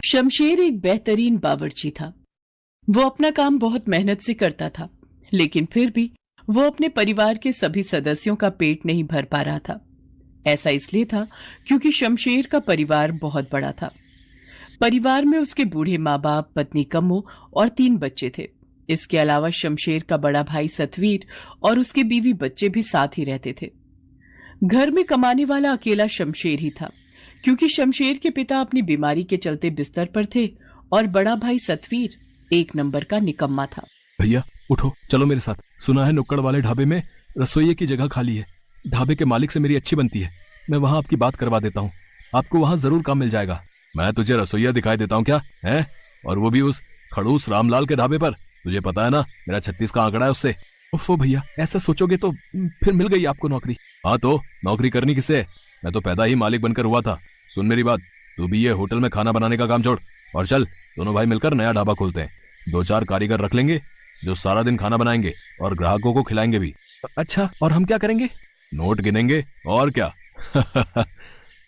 शमशेर एक बेहतरीन बावर्ची था। वो अपना काम बहुत मेहनत से करता था, लेकिन फिर भी वो अपने परिवार के सभी सदस्यों का पेट नहीं भर पा रहा था। ऐसा इसलिए था क्योंकि शमशेर का परिवार बहुत बड़ा था। परिवार में उसके बूढ़े माँ बाप, पत्नी कम्मो और 3 बच्चे थे। इसके अलावा शमशेर का बड़ा भाई सतवीर और उसके बीवी बच्चे भी साथ ही रहते थे। घर में कमाने वाला अकेला शमशेर ही था, क्योंकि शमशेर के पिता अपनी बीमारी के चलते बिस्तर पर थे और बड़ा भाई सतवीर एक नंबर का निकम्मा था। भैया उठो, चलो मेरे साथ। सुना है नुक्कड़ वाले ढाबे में रसोइये की जगह खाली है। ढाबे के मालिक से मेरी अच्छी बनती है। मैं वहां आपकी बात करवा देता हूँ। आपको वहां जरूर काम मिल जाएगा। मैं तुझे रसोइया दिखाई देता हूँ क्या है? और वो भी उस खड़ूस रामलाल के ढाबे पर। तुझे पता है ना, मेरा 36 का आंकड़ा है उससे। उफ़ो भैया, ऐसा सोचोगे तो फिर मिल गई आपको नौकरी। हाँ तो नौकरी करनी किससे? मैं तो पैदा ही मालिक बनकर हुआ था। सुन मेरी बात, तू भी ये होटल में खाना बनाने का काम छोड़ और चल, दोनों भाई मिलकर नया ढाबा खोलते हैं। 2-4 कारीगर रख लेंगे जो सारा दिन खाना बनाएंगे और ग्राहकों को खिलाएंगे भी। अच्छा, और हम क्या करेंगे? नोट गिनेंगे और क्या।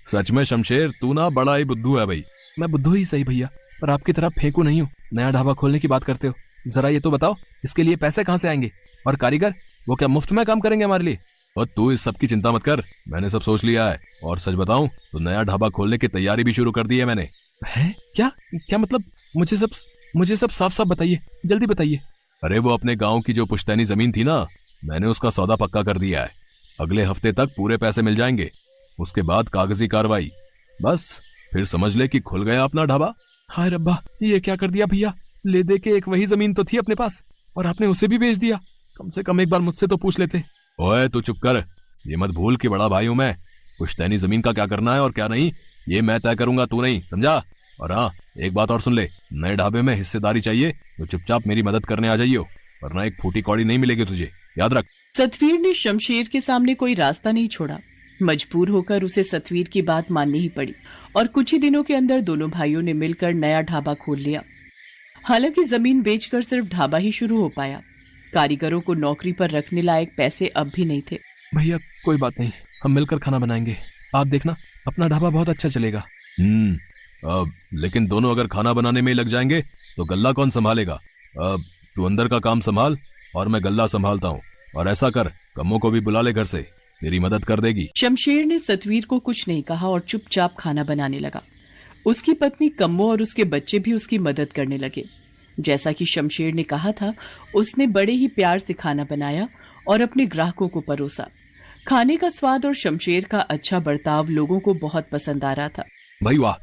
सच में शमशेर, तू ना बड़ा ही बुद्धू है भाई। मैं बुद्धू ही सही भैया, पर आपकी तरह फेंकू नहीं हूँ। नया ढाबा खोलने की बात करते हो, जरा ये तो बताओ, इसके लिए पैसे कहाँ से आएंगे? और कारीगर, वो क्या मुफ्त में काम करेंगे हमारे लिए? और तू इस सब की चिंता मत कर, मैंने सब सोच लिया है। और सच बताऊं तो नया ढाबा खोलने की तैयारी भी शुरू कर दी है मैंने। है क्या? क्या मतलब? मुझे सब साफ साफ बताइए, जल्दी बताइए। अरे वो अपने गांव की जो पुश्तैनी जमीन थी ना, मैंने उसका सौदा पक्का कर दिया है। अगले हफ्ते तक पूरे पैसे मिल जाएंगे। उसके बाद कागजी कार्रवाई, बस फिर समझ ले कि खुल गया अपना ढाबा। हाय रब्बा, ये क्या कर दिया भैया? ले दे के एक वही जमीन तो थी अपने पास और आपने उसे भी बेच दिया। कम से कम एक बार मुझसे तो पूछ लेते। ओए तू चुप कर, ये मत भूल कि बड़ा भाई हूं मैं। पुश्तैनी जमीन का क्या करना है और क्या नहीं, ये मैं तय करूंगा, तू नहीं, समझा? और हाँ, एक बात और सुन ले, नए ढाबे में हिस्सेदारी चाहिए तो चुपचाप मेरी मदद करने आ जाइयो, वरना एक फूटी कौड़ी नहीं मिलेगी तुझे, याद रख। सतवीर ने शमशेर के सामने कोई रास्ता नहीं छोड़ा। मजबूर होकर उसे सतवीर की बात माननी ही पड़ी और कुछ ही दिनों के अंदर दोनों भाइयों ने मिलकर नया ढाबा खोल लिया। हालांकि जमीन बेचकर सिर्फ ढाबा ही शुरू हो पाया। कारीगरों को नौकरी पर रखने लायक पैसे अब भी नहीं थे। भैया कोई बात नहीं, हम मिलकर खाना बनाएंगे। आप देखना, अपना ढाबा बहुत अच्छा चलेगा। अब लेकिन दोनों अगर खाना बनाने में ही लग जाएंगे तो गल्ला कौन संभालेगा? अब तू अंदर का काम संभाल और मैं गल्ला संभालता हूँ। और ऐसा कर, कम्मों को भी बुला ले घर से, मेरी मदद कर देगी। शमशेर ने सतवीर को कुछ नहीं कहा और चुपचाप खाना बनाने लगा। उसकी पत्नी कम्मो और उसके बच्चे भी उसकी मदद करने लगे। जैसा कि शमशेर ने कहा था, उसने बड़े ही प्यार से खाना बनाया और अपने ग्राहकों को परोसा। खाने का स्वाद और शमशेर का अच्छा बर्ताव लोगों को बहुत पसंद आ रहा था। भाई वाह,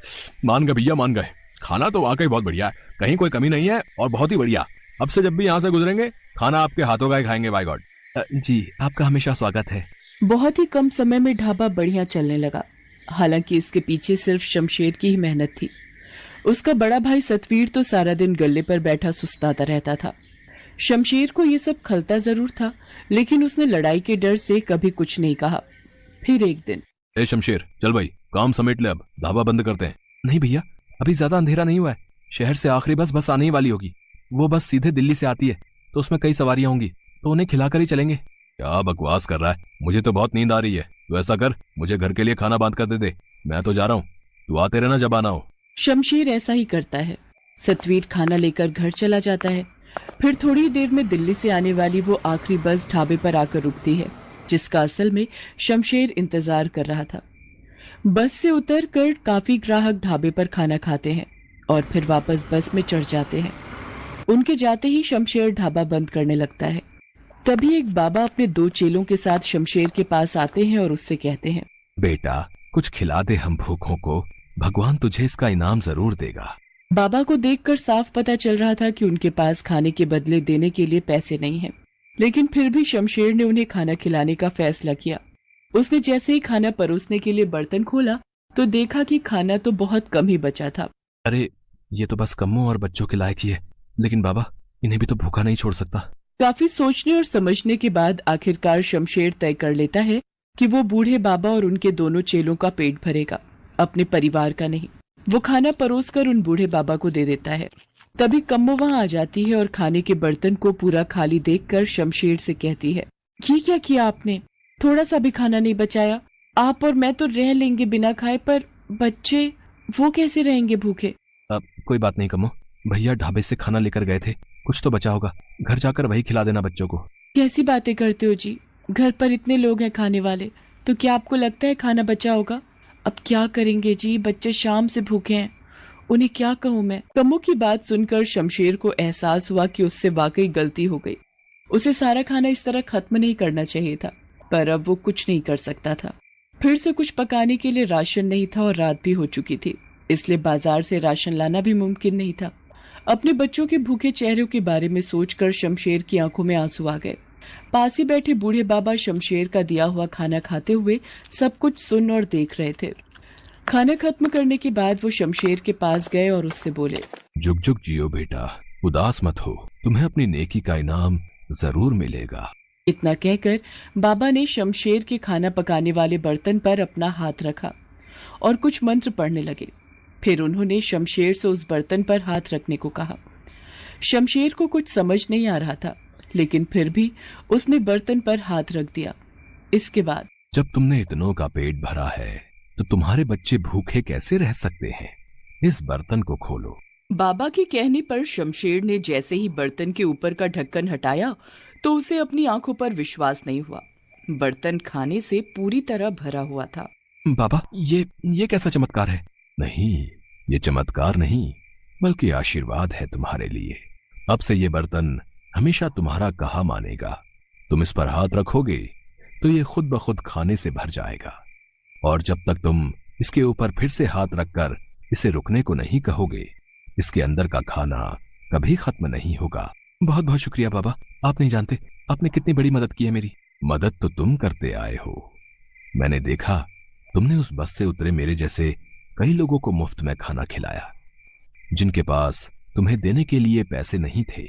मान गए भैया, मान गए। खाना तो वाकई बहुत बढ़िया है, कहीं कोई कमी नहीं है और बहुत ही बढ़िया। अब से जब भी यहाँ से गुजरेंगे, खाना आपके हाथों का ही खाएंगे। Bye God. जी, आपका हमेशा स्वागत है। बहुत ही कम समय में ढाबा बढ़िया चलने लगा। हालांकि इसके पीछे सिर्फ शमशेर की ही मेहनत थी। उसका बड़ा भाई सतवीर तो सारा दिन गल्ले पर बैठा सुस्ताता रहता था। शमशेर को ये सब खलता जरूर था, लेकिन उसने लड़ाई के डर से कभी कुछ नहीं कहा। फिर एक दिन, ए शमशेर, चल भाई, काम समेट ले, अब ढाबा बंद करते हैं। नहीं भैया, अभी ज्यादा अंधेरा नहीं हुआ है। शहर से आखिरी बस आने ही वाली होगी। वो बस सीधे दिल्ली से आती है, तो उसमें कई सवारियां होंगी, तो उन्हें खिलाकर ही चलेंगे। क्या बकवास कर रहा है? मुझे तो बहुत नींद आ रही है। तो ऐसा कर, मुझे घर के लिए खाना बांध कर दे। मैं तो जा रहा हूँ, तू आते रहना जब आना हो। शमशेर ऐसा ही करता है। सतवीर खाना लेकर घर चला जाता है। फिर थोड़ी देर में दिल्ली से आने वाली वो आखिरी बस ढाबे पर आकर रुकती है, जिसका असल में शमशेर इंतजार कर रहा था। बस से उतरकर काफी ग्राहक ढाबे पर खाना खाते हैं और फिर वापस बस में चढ़ जाते हैं। उनके जाते ही शमशेर ढाबा बंद करने लगता है। तभी एक बाबा अपने 2 चेलों के साथ शमशेर के पास आते हैं और उससे कहते हैं, बेटा कुछ खिला दे हम भूखों को, भगवान तुझे इसका इनाम जरूर देगा। बाबा को देखकर साफ पता चल रहा था कि उनके पास खाने के बदले देने के लिए पैसे नहीं हैं। लेकिन फिर भी शमशेर ने उन्हें खाना खिलाने का फैसला किया। उसने जैसे ही खाना परोसने के लिए बर्तन खोला तो देखा कि खाना तो बहुत कम ही बचा था। अरे ये तो बस कम्मों और बच्चों के लायक ही है, लेकिन बाबा इन्हें भी तो भूखा नहीं छोड़ सकता। काफी सोचने और समझने के बाद आखिरकार शमशेर तय कर लेता है कि वो बूढ़े बाबा और उनके दोनों चेलों का पेट भरेगा, अपने परिवार का नहीं। वो खाना परोसकर उन बूढ़े बाबा को दे देता है। तभी कम्मो वहां आ जाती है और खाने के बर्तन को पूरा खाली देखकर शमशेर से कहती है, ये क्या किया आपने? थोड़ा सा भी खाना नहीं बचाया। आप और मैं तो रह लेंगे बिना खाए, पर बच्चे, वो कैसे रहेंगे भूखे? अब कोई बात नहीं कमो, भैया ढाबे से खाना लेकर गए थे, कुछ तो बचा होगा, घर जाकर वही खिला देना बच्चों को। कैसी बातें करते हो जी, घर पर इतने लोग हैं खाने वाले, तो क्या आपको लगता है खाना बचा होगा? अब क्या करेंगे जी, बच्चे शाम से भूखे हैं, उन्हें क्या कहूँ मैं। कमो की बात सुनकर शमशेर को एहसास हुआ कि उससे वाकई गलती हो गई। उसे सारा खाना इस तरह खत्म नहीं करना चाहिए था, पर अब वो कुछ नहीं कर सकता था। फिर से कुछ पकाने के लिए राशन नहीं था और रात भी हो चुकी थी, इसलिए बाजार से राशन लाना भी मुमकिन नहीं था। अपने बच्चों के भूखे चेहरों के बारे में सोचकर शमशेर की आंखों में आंसू आ गए। पास ही बैठे बूढ़े बाबा शमशेर का दिया हुआ खाना खाते हुए सब कुछ सुन और देख रहे थे। खाना खत्म करने के बाद वो शमशेर के पास गए और उससे बोले, जुग जुग जियो बेटा, उदास मत हो, तुम्हें अपनी नेकी का इनाम जरूर मिलेगा। इतना कहकर बाबा ने शमशेर के खाना पकाने वाले बर्तन पर अपना हाथ रखा और कुछ मंत्र पढ़ने लगे। फिर उन्होंने शमशेर से उस बर्तन पर हाथ रखने को कहा। शमशेर को कुछ समझ नहीं आ रहा था, लेकिन फिर भी उसने बर्तन पर हाथ रख दिया। इसके बाद, जब तुमने इतनों का पेट भरा है तो तुम्हारे बच्चे भूखे कैसे रह सकते हैं? इस बर्तन को खोलो। बाबा के कहने पर शमशेर ने जैसे ही बर्तन के ऊपर का ढक्कन हटाया तो उसे अपनी आंखों पर विश्वास नहीं हुआ। बर्तन खाने से पूरी तरह भरा हुआ था। बाबा, ये कैसा चमत्कार है? नहीं, ये चमत्कार नहीं, बल्कि आशीर्वाद है तुम्हारे लिए। अब से ये बर्तन हमेशा तुम्हारा कहा मानेगा। तुम इस पर हाथ रखोगे तो ये खुद ब खुद खाने से भर जाएगा, और जब तक तुम इसके ऊपर फिर से हाथ रखकर इसे रुकने को नहीं कहोगे, इसके अंदर का खाना कभी खत्म नहीं होगा। बहुत बहुत शुक्रिया बाबा, आप नहीं जानते आपने कितनी बड़ी मदद की है मेरी। मदद तो तुम करते आए हो। मैंने देखा तुमने उस बस से उतरे मेरे जैसे कई लोगों को मुफ्त में खाना खिलाया, जिनके पास तुम्हें देने के लिए पैसे नहीं थे,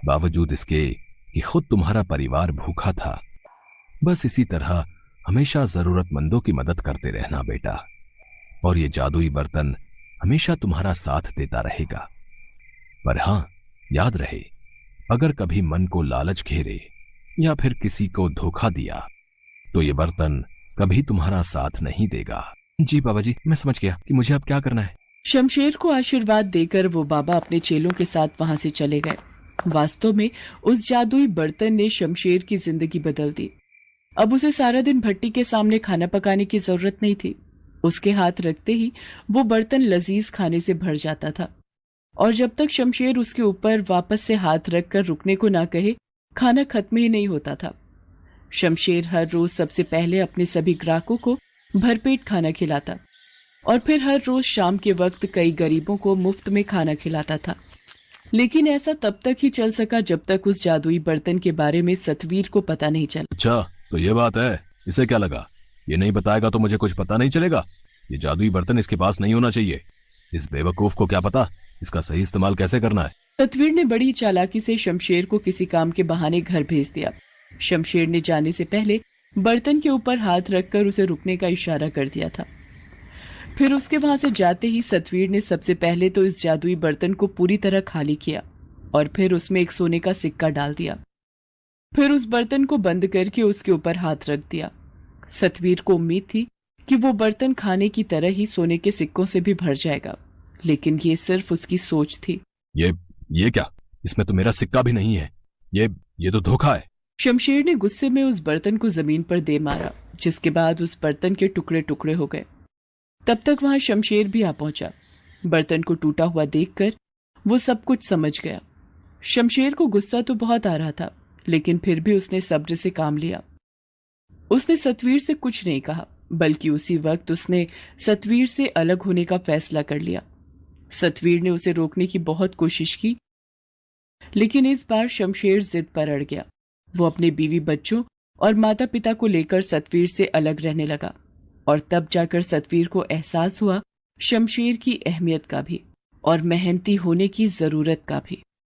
बावजूद इसके कि खुद तुम्हारा परिवार भूखा था। बस इसी तरह हमेशा जरूरतमंदों की मदद करते रहना बेटा, और ये जादुई बर्तन हमेशा तुम्हारा साथ देता रहेगा। पर हां, याद रहे, अगर कभी मन को लालच घेरे या फिर किसी को धोखा दिया तो ये बर्तन कभी तुम्हारा साथ नहीं देगा। जी बाबा जी, मैं समझ गया कि मुझे अब क्या करना है। शमशेर को आशीर्वाद देकर वो बाबा अपने चेलों के साथ वहां से चले गए। वास्तव में उस जादुई बर्तन ने शमशेर की जिंदगी बदल दी। अब उसे सारा दिन भट्टी के सामने खाना पकाने की जरूरत नहीं थी। उसके हाथ रखते ही वो बर्तन लजीज खाने से भर जाता था, और जब तक शमशेर उसके ऊपर वापस से हाथ रखकर रुकने को ना कहे, खाना खत्म ही नहीं होता था। शमशेर हर रोज सबसे पहले अपने सभी ग्राहकों को भरपेट खाना खिलाता और फिर हर रोज शाम के वक्त कई गरीबों को मुफ्त में खाना खिलाता था। लेकिन ऐसा तब तक ही चल सका जब तक उस जादुई बर्तन के बारे में सतवीर को पता नहीं चला। अच्छा, तो ये बात है, इसे क्या लगा? ये नहीं बताएगा तो मुझे कुछ पता नहीं चलेगा। ये जादुई बर्तन इसके पास नहीं होना चाहिए। इस बेवकूफ को क्या पता इसका सही इस्तेमाल कैसे करना है। सतवीर ने बड़ी चालाकी से शमशेर को किसी काम के बहाने घर भेज दिया। शमशेर ने जाने से पहले बर्तन के ऊपर हाथ रखकर उसे रुकने का इशारा कर दिया था। फिर उसके वहां से जाते ही सतवीर ने सबसे पहले तो इस जादुई बर्तन को पूरी तरह खाली किया और फिर उसमें एक सोने का सिक्का डाल दिया। फिर उस बर्तन को बंद करके उसके ऊपर हाथ रख दिया। सतवीर को उम्मीद थी कि वो बर्तन खाने की तरह ही सोने के सिक्कों से भी भर जाएगा, लेकिन ये सिर्फ उसकी सोच थी। ये क्या? इसमें तो मेरा सिक्का भी नहीं है। ये तो धोखा है। शमशेर ने गुस्से में उस बर्तन को जमीन पर दे मारा, जिसके बाद उस बर्तन के टुकड़े टुकड़े हो गए। तब तक वहां शमशेर भी आ पहुंचा। बर्तन को टूटा हुआ देखकर वो सब कुछ समझ गया। शमशेर को गुस्सा तो बहुत आ रहा था, लेकिन फिर भी उसने सब्र से काम लिया। उसने सतवीर से कुछ नहीं कहा, बल्कि उसी वक्त उसने सतवीर से अलग होने का फैसला कर लिया। सतवीर ने उसे रोकने की बहुत कोशिश की, लेकिन इस बार शमशेर जिद पर अड़ गया। वो अपने बीवी बच्चों और माता पिता को लेकर सतवीर से अलग रहने लगा, और तब जाकर सतवीर को एहसास हुआ शमशेर की अहमियत का भी और मेहनती होने की जरूरत का भी।